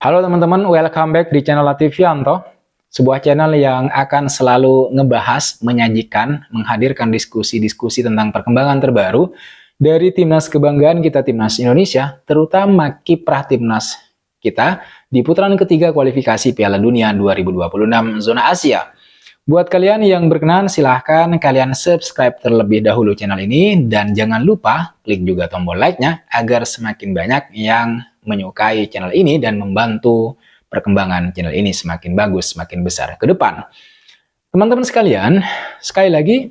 Halo teman-teman, welcome back di channel Lativianto, sebuah channel yang akan selalu ngebahas, menyajikan, menghadirkan diskusi-diskusi tentang perkembangan terbaru dari timnas kebanggaan kita, timnas Indonesia, terutama kiprah timnas kita di putaran ketiga kualifikasi Piala Dunia 2026 zona Asia. Buat kalian yang berkenan, silahkan kalian subscribe terlebih dahulu channel ini, dan jangan lupa klik juga tombol like-nya agar semakin banyak yang menyukai channel ini dan membantu perkembangan channel ini semakin bagus, semakin besar ke depan. Teman-teman sekalian, sekali lagi,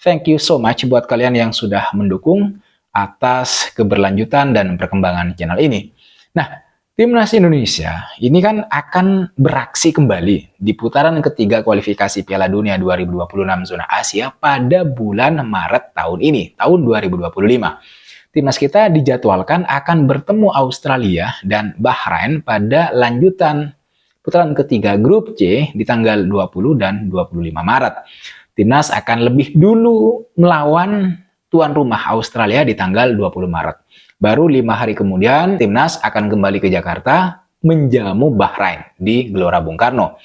thank you so much buat kalian yang sudah mendukung atas keberlanjutan dan perkembangan channel ini. Nah, Timnas Indonesia ini kan akan beraksi kembali di putaran ketiga kualifikasi Piala Dunia 2026 zona Asia pada bulan Maret tahun ini, tahun 2025. Timnas kita dijadwalkan akan bertemu Australia dan Bahrain pada lanjutan putaran ketiga grup C di tanggal 20 dan 25 Maret. Timnas akan lebih dulu melawan tuan rumah Australia di tanggal 20 Maret. Baru 5 hari kemudian, Timnas akan kembali ke Jakarta menjamu Bahrain di Gelora Bung Karno.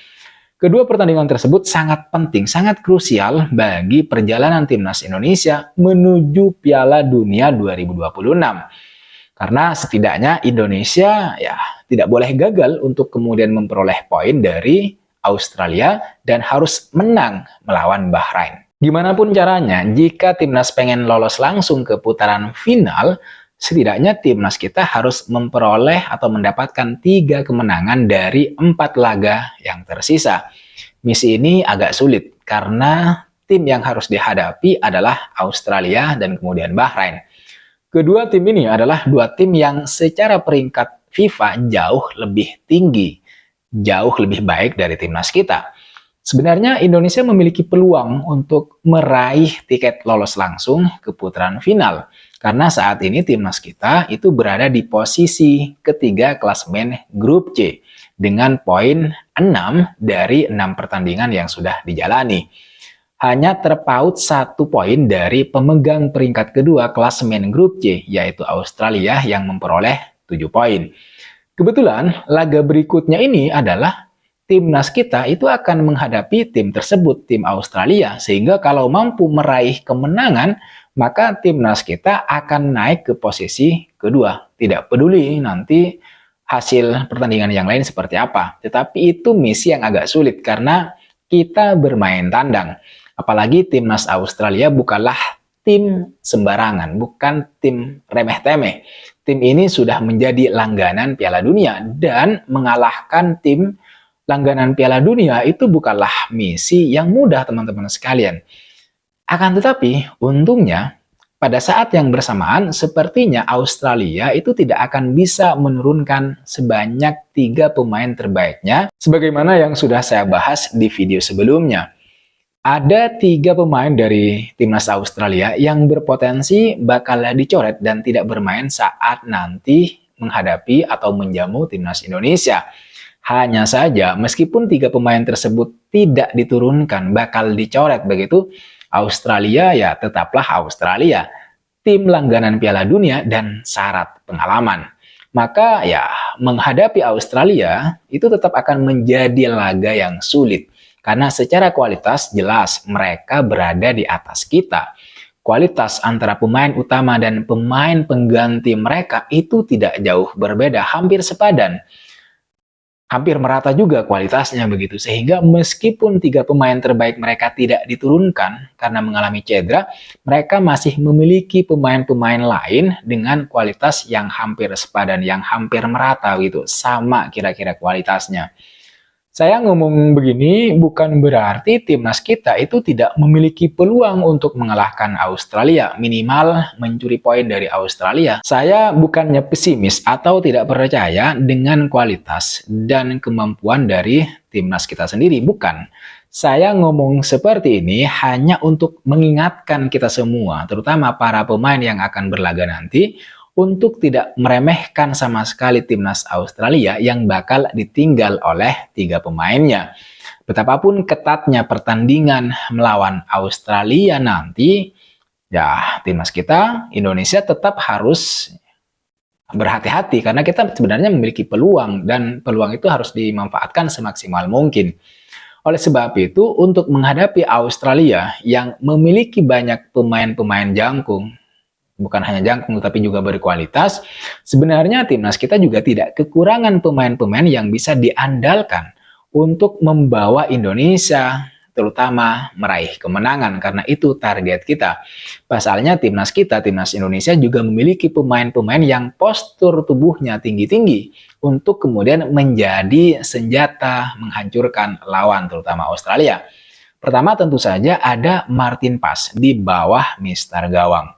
Kedua pertandingan tersebut sangat penting, sangat krusial bagi perjalanan Timnas Indonesia menuju Piala Dunia 2026. Karena setidaknya Indonesia tidak boleh gagal untuk kemudian memperoleh poin dari Australia dan harus menang melawan Bahrain. Gimanapun caranya, jika Timnas pengen lolos langsung ke putaran final, setidaknya timnas kita harus memperoleh atau mendapatkan 3 kemenangan dari 4 laga yang tersisa. Misi ini agak sulit karena tim yang harus dihadapi adalah Australia dan kemudian Bahrain. Kedua tim ini adalah dua tim yang secara peringkat FIFA jauh lebih tinggi, jauh lebih baik dari timnas kita. Sebenarnya Indonesia memiliki peluang untuk meraih tiket lolos langsung ke putaran final. Karena saat ini timnas kita itu berada di posisi ketiga klasemen grup C dengan poin 6 dari 6 pertandingan yang sudah dijalani. Hanya terpaut 1 poin dari pemegang peringkat kedua klasemen grup C, yaitu Australia yang memperoleh 7 poin. Kebetulan laga berikutnya ini adalah timnas kita itu akan menghadapi tim tersebut, tim Australia, sehingga kalau mampu meraih kemenangan, maka timnas kita akan naik ke posisi kedua. Tidak peduli nanti hasil pertandingan yang lain seperti apa. Tetapi itu misi yang agak sulit karena kita bermain tandang. Apalagi timnas Australia bukanlah tim sembarangan, bukan tim remeh-temeh. Tim ini sudah menjadi langganan Piala Dunia dan mengalahkan tim langganan Piala Dunia itu bukanlah misi yang mudah, teman-teman sekalian. Akan tetapi, untungnya, pada saat yang bersamaan, sepertinya Australia itu tidak akan bisa menurunkan sebanyak 3 pemain terbaiknya, sebagaimana yang sudah saya bahas di video sebelumnya. Ada 3 pemain dari timnas Australia yang berpotensi bakal dicoret dan tidak bermain saat nanti menghadapi atau menjamu timnas Indonesia. Hanya saja, meskipun 3 pemain tersebut tidak diturunkan, bakal dicoret begitu, Australia ya tetaplah Australia, tim langganan Piala Dunia dan syarat pengalaman. Maka ya menghadapi Australia itu tetap akan menjadi laga yang sulit. Karena secara kualitas jelas mereka berada di atas kita. Kualitas antara pemain utama dan pemain pengganti mereka itu tidak jauh berbeda, hampir sepadan. Hampir merata juga kualitasnya begitu, sehingga meskipun 3 pemain terbaik mereka tidak diturunkan karena mengalami cedera, mereka masih memiliki pemain-pemain lain dengan kualitas yang hampir sepadan, yang hampir merata gitu, sama kira-kira kualitasnya. Saya ngomong begini bukan berarti timnas kita itu tidak memiliki peluang untuk mengalahkan Australia, minimal mencuri poin dari Australia. Saya bukannya pesimis atau tidak percaya dengan kualitas dan kemampuan dari timnas kita sendiri, bukan. Saya ngomong seperti ini hanya untuk mengingatkan kita semua, terutama para pemain yang akan berlaga nanti, untuk tidak meremehkan sama sekali timnas Australia yang bakal ditinggal oleh 3 pemainnya. Betapapun ketatnya pertandingan melawan Australia nanti, ya timnas kita, Indonesia tetap harus berhati-hati karena kita sebenarnya memiliki peluang dan peluang itu harus dimanfaatkan semaksimal mungkin. Oleh sebab itu, untuk menghadapi Australia yang memiliki banyak pemain-pemain jangkung, bukan hanya jangkung tapi juga berkualitas, sebenarnya timnas kita juga tidak kekurangan pemain-pemain yang bisa diandalkan untuk membawa Indonesia terutama meraih kemenangan, karena itu target kita. Pasalnya timnas kita, timnas Indonesia juga memiliki pemain-pemain yang postur tubuhnya tinggi-tinggi untuk kemudian menjadi senjata menghancurkan lawan terutama Australia. Pertama tentu saja ada Martin Paes di bawah Mister Gawang.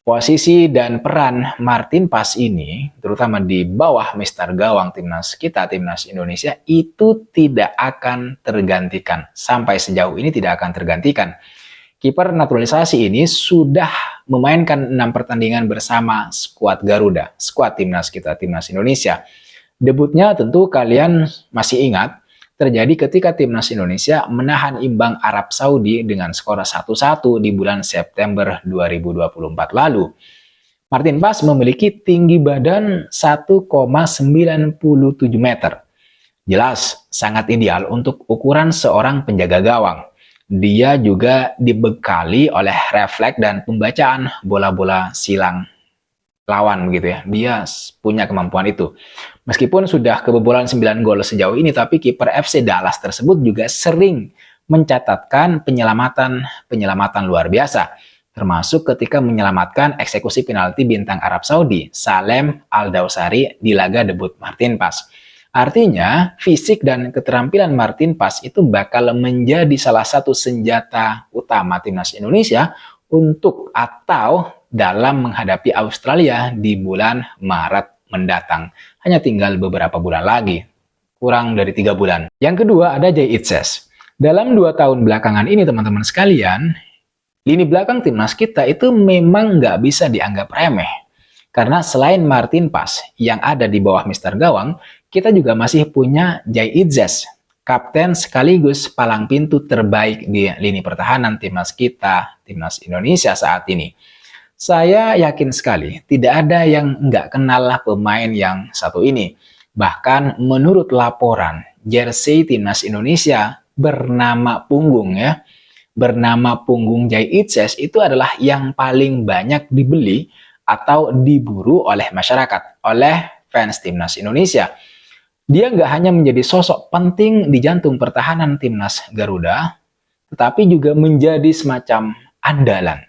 Posisi dan peran Martin Paes ini, terutama di bawah Mister Gawang timnas kita, timnas Indonesia, itu tidak akan tergantikan. Sampai sejauh ini tidak akan tergantikan. Kiper naturalisasi ini sudah memainkan 6 pertandingan bersama skuad Garuda, skuad timnas kita, timnas Indonesia. Debutnya tentu kalian masih ingat, terjadi ketika timnas Indonesia menahan imbang Arab Saudi dengan skor 1-1 di bulan September 2024 lalu. Martin Paes memiliki tinggi badan 1,97 meter. Jelas, sangat ideal untuk ukuran seorang penjaga gawang. Dia juga dibekali oleh refleks dan pembacaan bola-bola silang lawan begitu ya. Dia punya kemampuan itu. Meskipun sudah kebobolan 9 gol sejauh ini, tapi kiper FC Dallas tersebut juga sering mencatatkan penyelamatan luar biasa, termasuk ketika menyelamatkan eksekusi penalti bintang Arab Saudi Salem Al-Dawsari di laga debut Martin Paes. Artinya, fisik dan keterampilan Martin Paes itu bakal menjadi salah satu senjata utama timnas Indonesia untuk atau dalam menghadapi Australia di bulan Maret mendatang. Hanya tinggal beberapa bulan lagi, kurang dari 3 bulan. Yang kedua ada Jay Itzes. Dalam 2 tahun belakangan ini teman-teman sekalian, lini belakang timnas kita itu memang nggak bisa dianggap remeh. Karena selain Martin Paes yang ada di bawah Mister Gawang, kita juga masih punya Jay Itzes, kapten sekaligus palang pintu terbaik di lini pertahanan timnas kita, timnas Indonesia saat ini. Saya yakin sekali tidak ada yang nggak kenal pemain yang satu ini. Bahkan menurut laporan, jersey timnas Indonesia bernama punggung ya. Bernama punggung Jay Itzes itu adalah yang paling banyak dibeli atau diburu oleh masyarakat, oleh fans timnas Indonesia. Dia nggak hanya menjadi sosok penting di jantung pertahanan timnas Garuda, tetapi juga menjadi semacam andalan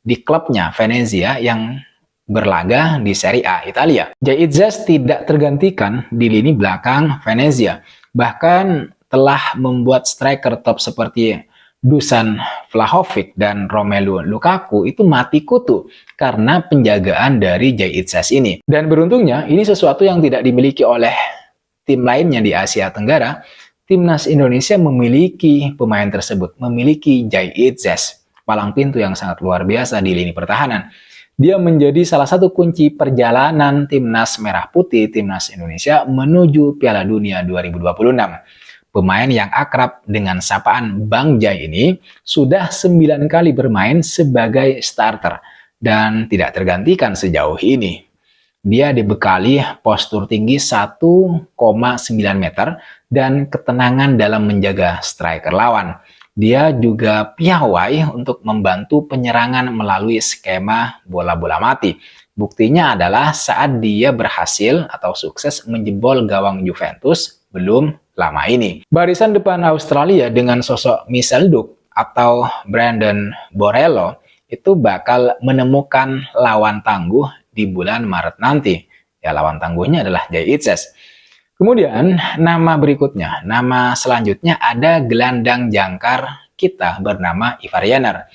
di klubnya Venezia yang berlaga di Serie A Italia. Jay Itzes tidak tergantikan di lini belakang Venezia. Bahkan telah membuat striker top seperti Dusan Vlahovic dan Romelu Lukaku itu mati kutu karena penjagaan dari Jay Itzes ini. Dan beruntungnya ini sesuatu yang tidak dimiliki oleh tim lainnya di Asia Tenggara. Timnas Indonesia memiliki pemain tersebut, memiliki Jay Itzes, palang pintu yang sangat luar biasa di lini pertahanan. Dia menjadi salah satu kunci perjalanan timnas merah putih, timnas Indonesia menuju Piala Dunia 2026. Pemain yang akrab dengan sapaan Bang Jay ini sudah 9 kali bermain sebagai starter dan tidak tergantikan sejauh ini. Dia dibekali postur tinggi 1,9 meter dan ketenangan dalam menjaga striker lawan. Dia juga piawai untuk membantu penyerangan melalui skema bola-bola mati. Buktinya adalah saat dia berhasil atau sukses menjebol gawang Juventus belum lama ini. Barisan depan Australia dengan sosok Michel Duc atau Brandon Borrello itu bakal menemukan lawan tangguh di bulan Maret nanti. Ya, lawan tangguhnya adalah Jay Itzes. Kemudian nama berikutnya, nama selanjutnya ada gelandang jangkar kita bernama Ivar Jenner.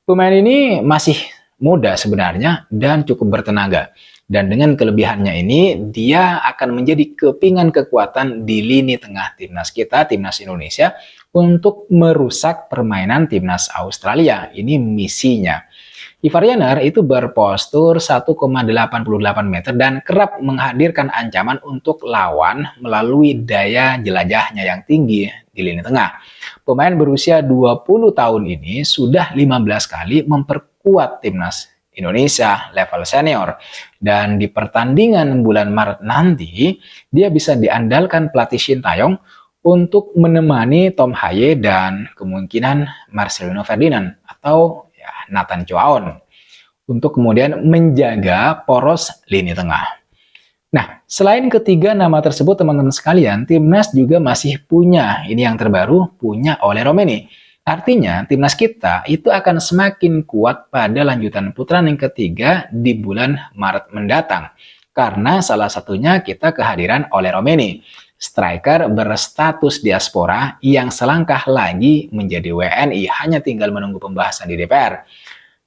Pemain ini masih muda sebenarnya dan cukup bertenaga. Dan dengan kelebihannya ini, dia akan menjadi kepingan kekuatan di lini tengah timnas kita, timnas Indonesia, untuk merusak permainan timnas Australia. Ini misinya. Ivar Jenner itu berpostur 1,88 meter dan kerap menghadirkan ancaman untuk lawan melalui daya jelajahnya yang tinggi di lini tengah. Pemain berusia 20 tahun ini sudah 15 kali memperkuat timnas Indonesia level senior. Dan di pertandingan bulan Maret nanti, dia bisa diandalkan pelatih Sintayong untuk menemani Tom Haye dan kemungkinan Marcelino Ferdinand atau ya, Nathan Choaon untuk kemudian menjaga poros lini tengah. Nah, selain ketiga nama tersebut teman-teman sekalian, Timnas juga masih punya, ini yang terbaru, punya Ole Romeni. Artinya, Timnas kita itu akan semakin kuat pada lanjutan putaran yang ketiga di bulan Maret mendatang. Karena salah satunya kita kehadiran Ole Romeni, striker berstatus diaspora yang selangkah lagi menjadi WNI, hanya tinggal menunggu pembahasan di DPR.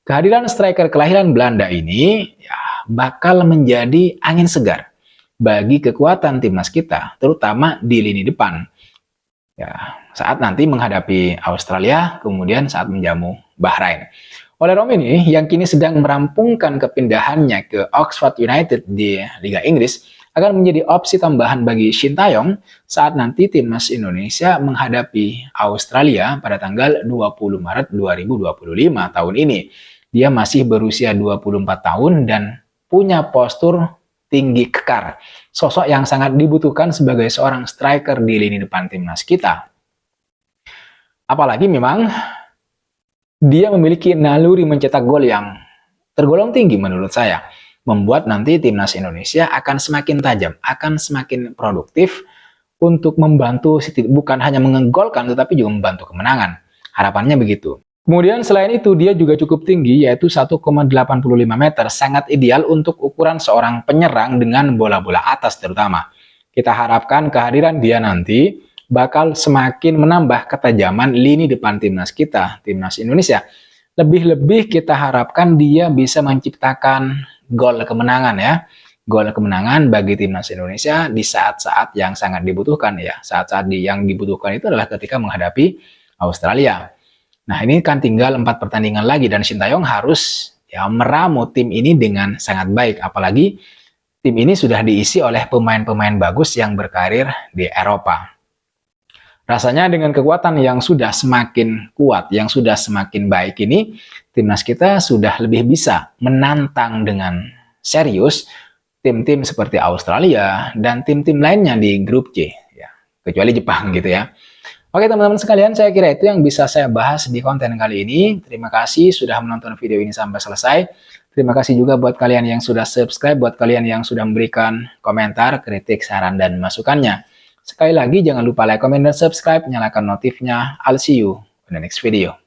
Kehadiran striker kelahiran Belanda ini ya, bakal menjadi angin segar bagi kekuatan timnas kita, terutama di lini depan. Ya, saat nanti menghadapi Australia, kemudian saat menjamu Bahrain. Ole Romeni yang kini sedang merampungkan kepindahannya ke Oxford United di Liga Inggris akan menjadi opsi tambahan bagi Sintayong saat nanti timnas Indonesia menghadapi Australia pada tanggal 20 Maret 2025 tahun ini. Dia masih berusia 24 tahun dan punya postur tinggi kekar, sosok yang sangat dibutuhkan sebagai seorang striker di lini depan timnas kita. Apalagi memang dia memiliki naluri mencetak gol yang tergolong tinggi menurut saya, membuat nanti timnas Indonesia akan semakin tajam, akan semakin produktif untuk membantu, bukan hanya mengegolkan tetapi juga membantu kemenangan. Harapannya begitu. Kemudian selain itu dia juga cukup tinggi yaitu 1,85 meter, sangat ideal untuk ukuran seorang penyerang dengan bola-bola atas terutama. Kita harapkan kehadiran dia nanti bakal semakin menambah ketajaman lini depan timnas kita, timnas Indonesia. Lebih-lebih kita harapkan dia bisa menciptakan gol kemenangan ya. Gol kemenangan bagi timnas Indonesia di saat-saat yang sangat dibutuhkan ya. Saat-saat yang dibutuhkan itu adalah ketika menghadapi Australia. Nah, ini kan tinggal 4 pertandingan lagi dan Sintayong harus ya meramu tim ini dengan sangat baik. Apalagi tim ini sudah diisi oleh pemain-pemain bagus yang berkarir di Eropa. Rasanya dengan kekuatan yang sudah semakin kuat, yang sudah semakin baik ini, timnas kita sudah lebih bisa menantang dengan serius tim-tim seperti Australia dan tim-tim lainnya di grup C, ya, kecuali Jepang gitu ya. Oke teman-teman sekalian, saya kira itu yang bisa saya bahas di konten kali ini. Terima kasih sudah menonton video ini sampai selesai. Terima kasih juga buat kalian yang sudah subscribe, buat kalian yang sudah memberikan komentar, kritik, saran, dan masukannya. Sekali lagi jangan lupa like, comment, dan subscribe, nyalakan notifnya. I'll see you in the next video.